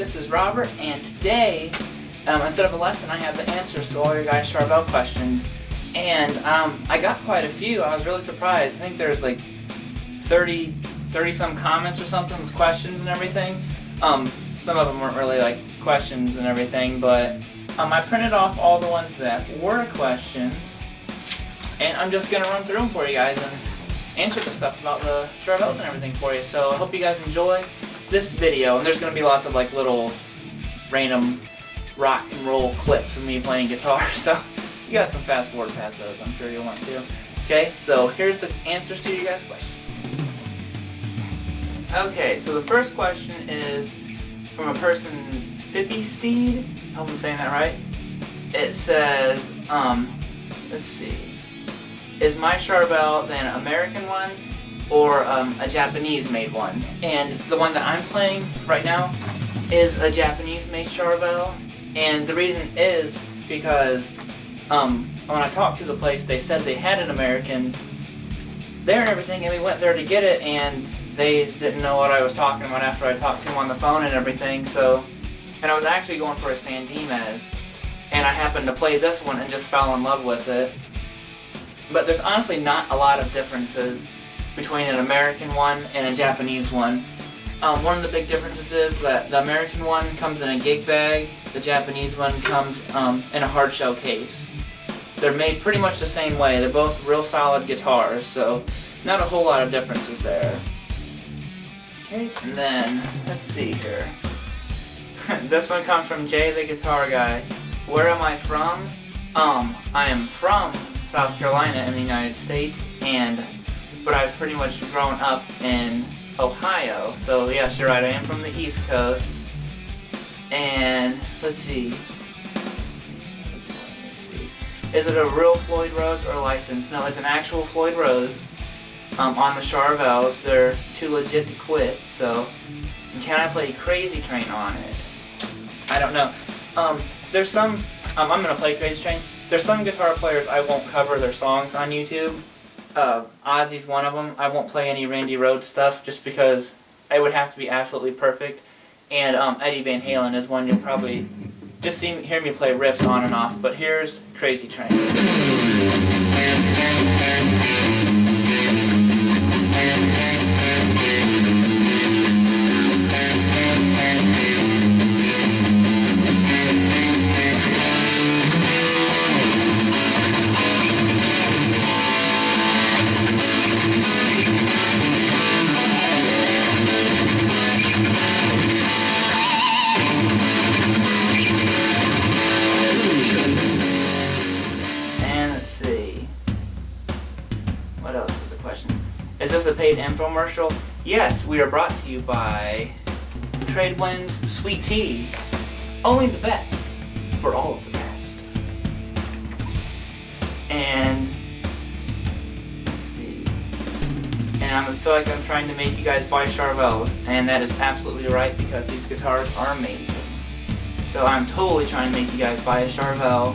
this is Robert, and today, instead of a lesson, I have the answers to all your guys' Charvel questions. And I got quite a few. I was really surprised. I think there's like 30 some comments or something with questions and everything. Some of them weren't really like questions and everything, but I printed off all the ones that were questions, and I'm just going to run through them for you guys and answer the stuff about the Charvels and everything for you. So I hope you guys enjoy this video, and there's going to be lots of like little random rock and roll clips of me playing guitar, so you guys can fast forward past those, I'm sure you'll want to. Okay, so here's the answers to you guys' questions. Okay, so the first question is from a person, Fippy Steed, I hope I'm saying that right. It says, let's see, is my Charvel an American one or a Japanese-made one? And the one that I'm playing right now is a Japanese-made Charvel, and the reason is because when I talked to the place, they said they had an American there and everything, and we went there to get it, and they didn't know what I was talking about after I talked to him on the phone and everything. So, and I was actually going for a San Dimas, and I happened to play this one and just fell in love with it. But there's honestly not a lot of differences between an American one and a Japanese one. One of the big differences is that the American one comes in a gig bag, the Japanese one comes in a hard shell case. They're made pretty much the same way. They're both real solid guitars, so not a whole lot of differences there. Okay, and then, let's see here. This one comes from Jay the Guitar Guy. Where am I from? I am from South Carolina in the United States, but I've pretty much grown up in Ohio. So yes, you're right, I am from the East Coast. And let's see. Is it a real Floyd Rose or licensed? No, it's an actual Floyd Rose. On the Charvels, they're too legit to quit, so can I play Crazy Train on it? I don't know. There's some, I'm going to play Crazy Train. There's some guitar players I won't cover their songs on YouTube. Ozzy's one of them. I won't play any Randy Rhoads stuff just because it would have to be absolutely perfect. And Eddie Van Halen is one you'll probably just hear me play riffs on and off, but here's Crazy Train. What else is the question? Is this a paid infomercial? Yes, we are brought to you by Tradewind's Sweet Tea. Only the best for all of the best. And let's see. And I feel like I'm trying to make you guys buy Charvels, and that is absolutely right because these guitars are amazing. So I'm totally trying to make you guys buy a Charvel.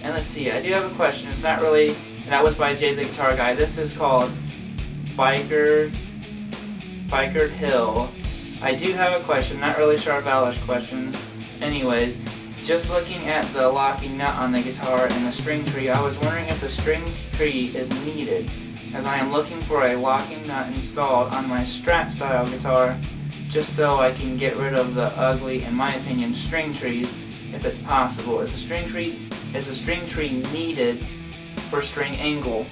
And let's see, I do have a question. It's not really. That was by Jay the Guitar Guy. This is called Biker Hill. I do have a question, not really Charvelish question. Anyways, just looking at the locking nut on the guitar and the string tree, I was wondering if the string tree is needed, as I am looking for a locking nut installed on my Strat style guitar, just so I can get rid of the ugly, in my opinion, string trees, if it's possible. Is the string tree needed for string angle?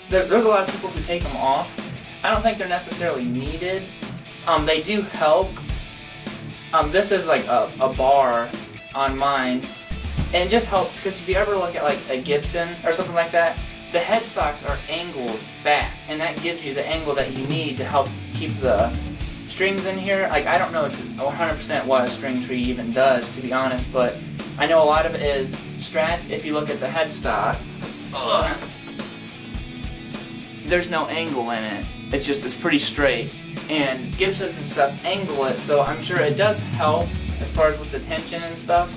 There's a lot of people who take them off. I don't think they're necessarily needed. They do help. This is like a bar on mine, and it just helps because if you ever look at like a Gibson or something like that, the headstocks are angled back, and that gives you the angle that you need to help keep the strings in here. Like, I don't know 100% what a string tree even does, to be honest, but I know a lot of it is Strats. If you look at the headstock, there's no angle in it. It's pretty straight. And Gibsons and stuff angle it, so I'm sure it does help as far as with the tension and stuff.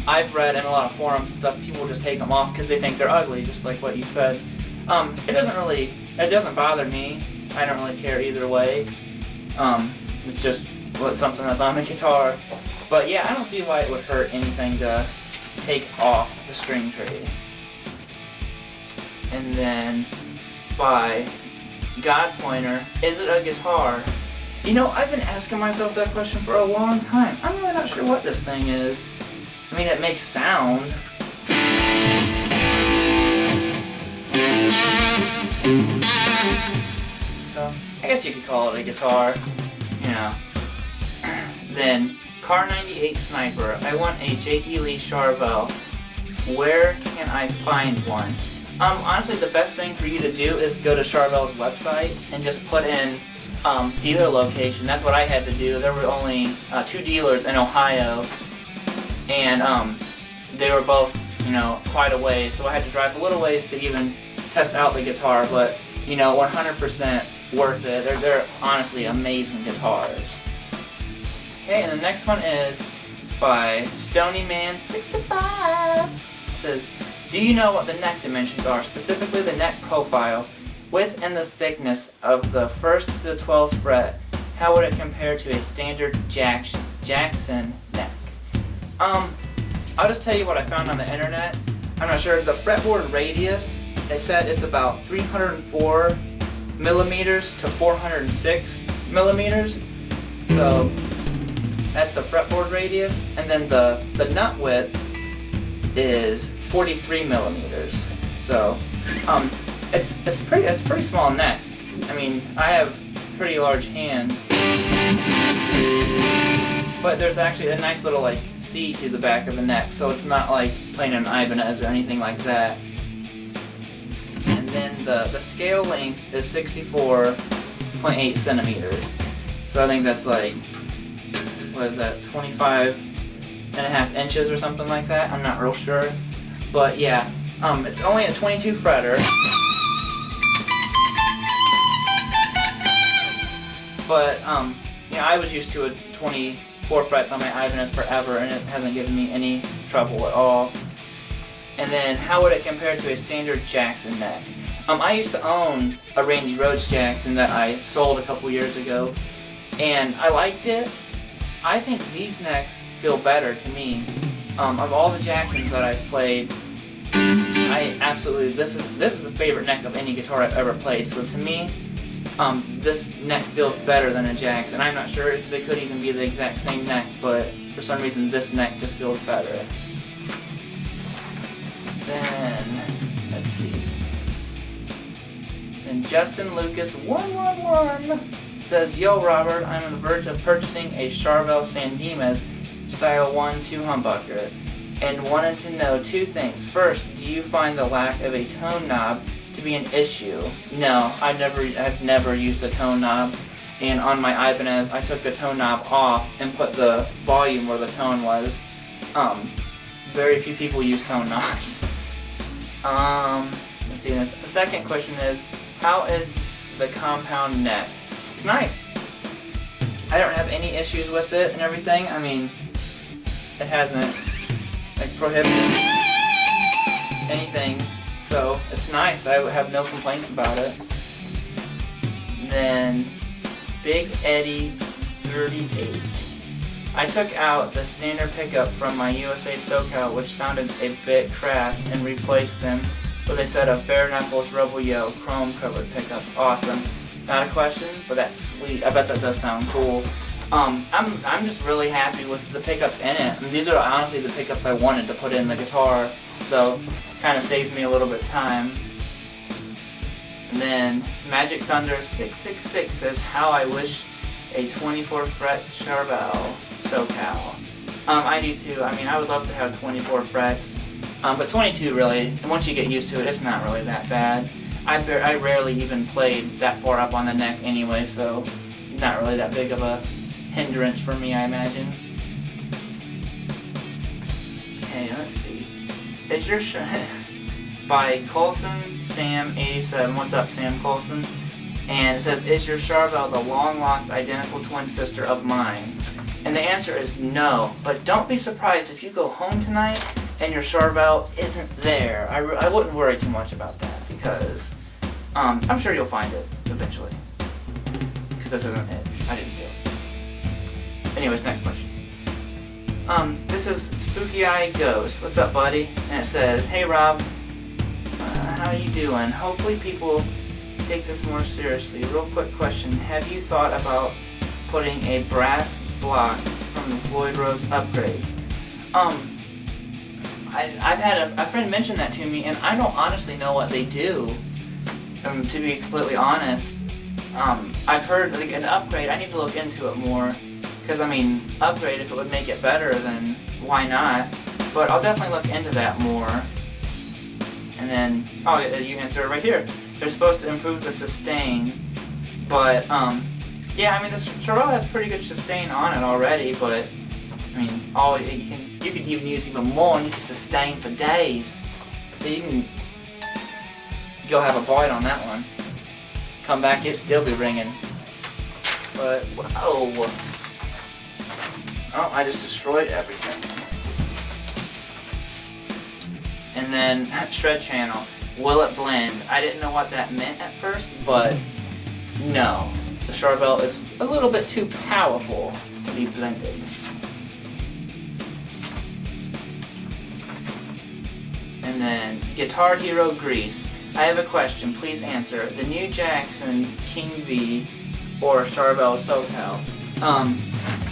I've read in a lot of forums and stuff, people just take them off because they think they're ugly, just like what you said. It doesn't bother me. I don't really care either way. It's just something that's on the guitar. But yeah, I don't see why it would hurt anything to take off the string tray. And then by God Pointer, is it a guitar? You know, I've been asking myself that question for a long time. I'm really not sure what this thing is. I mean, it makes sound. So, I guess you could call it a guitar, you know. Then, Car 98 Sniper. I want a J.T. Lee Charvel. Where can I find one? Honestly, the best thing for you to do is go to Charvel's website and just put in dealer location. That's what I had to do. There were only 2 dealers in Ohio, and they were both, you know, quite a ways, so I had to drive a little ways to even test out the guitar, but, you know, 100% worth it. They're honestly amazing guitars. Okay, and the next one is by StonyMan65. It says, do you know what the neck dimensions are, specifically the neck profile, width and the thickness of the 1st to the 12th fret? How would it compare to a standard Jackson neck? I'll just tell you what I found on the internet. I'm not sure. The fretboard radius, they said it's about 304 millimeters to 406 millimeters. So that's the fretboard radius, and then the nut width is 43 millimeters. So it's a pretty small neck. I mean, I have pretty large hands, but there's actually a nice little like C to the back of the neck, so it's not like playing an Ibanez or anything like that. And then the scale length is 64.8 centimeters. So I think that's like, what is that, 25.5 inches or something like that? I'm not real sure. But yeah, it's only a 22 fretter. But, you know, I was used to a 24 frets on my Ibanez forever, and it hasn't given me any trouble at all. And then, how would it compare to a standard Jackson neck? I used to own a Randy Rhoads Jackson that I sold a couple years ago, and I liked it. I think these necks feel better to me. Of all the Jacksons that I've played, this is the favorite neck of any guitar I've ever played. So to me, this neck feels better than a Jackson. I'm not sure if they could even be the exact same neck, but for some reason this neck just feels better. Then, let's see. Then Justin Lucas 111 says, yo Robert, I'm on the verge of purchasing a Charvel San Dimas Style 1-2 humbucker and wanted to know 2 things. First, do you find the lack of a tone knob to be an issue? No, I've never used a tone knob, and on my Ibanez I took the tone knob off and put the volume where the tone was. Very few people use tone knobs. Let's see, the second question is, how is the compound neck? It's nice. I don't have any issues with it and everything. I mean, it hasn't like prohibited anything, so it's nice. I have no complaints about it. And then Big Eddie 38. I took out the standard pickup from my USA SoCal, which sounded a bit crap, and replaced them with a set of bare knuckles Rebel Yo chrome covered pickups. Awesome. Not a question, but that's sweet. I bet that does sound cool. I'm just really happy with the pickups in it. I mean, these are honestly the pickups I wanted to put in the guitar, so kind of saved me a little bit of time. And then Magic Thunder 666 says, how I wish a 24 fret Charvel SoCal. I do too. I mean, I would love to have 24 frets, but 22 really, and once you get used to it, it's not really that bad. I rarely even played that far up on the neck anyway, so not really that big of a hindrance for me, I imagine. Okay, let's see. Is your by Colson Sam 87. What's up, Sam Colson? And it says, is your Charvel the long-lost identical twin sister of mine? And the answer is no, but don't be surprised if you go home tonight and your Charvel isn't there. I wouldn't worry too much about that, because I'm sure you'll find it eventually, because this isn't it. I didn't steal it. Anyways, next question. This is Spooky Eye Ghost. What's up, buddy? And it says, "Hey Rob, how you doing? Hopefully people take this more seriously. Real quick question: have you thought about putting a brass block from the Floyd Rose upgrades?" I've had a friend mention that to me, and I don't honestly know what they do. To be completely honest, I've heard like an upgrade. I need to look into it more, because I mean, upgrade if it would make it better, then why not? But I'll definitely look into that more. And then, oh, you answer it right here. They're supposed to improve the sustain, but yeah, I mean, this Charvel has pretty good sustain on it already, but I mean, you could even use even more, and you can sustain for days. So you can go have a bite on that one. Come back, it'd still be ringing. But whoa! Oh, I just destroyed everything. And then shred channel. Will it blend? I didn't know what that meant at first, but no. The Charvel is a little bit too powerful to be blended. And then Guitar Hero Grease. I have a question, please answer. The new Jackson King V or Charvel SoCal?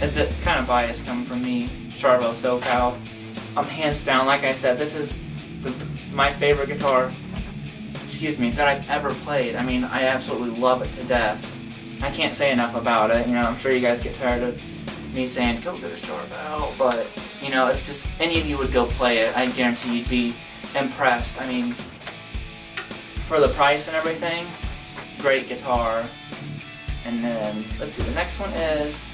The kind of bias coming from me, Charvel SoCal. Hands down, like I said, this is my favorite guitar, that I've ever played. I mean, I absolutely love it to death. I can't say enough about it. You know, I'm sure you guys get tired of me saying, go get a Charvel, but, you know, if just any of you would go play it, I guarantee you'd be impressed. I mean, for the price and everything, great guitar. And then, let's see, the next one is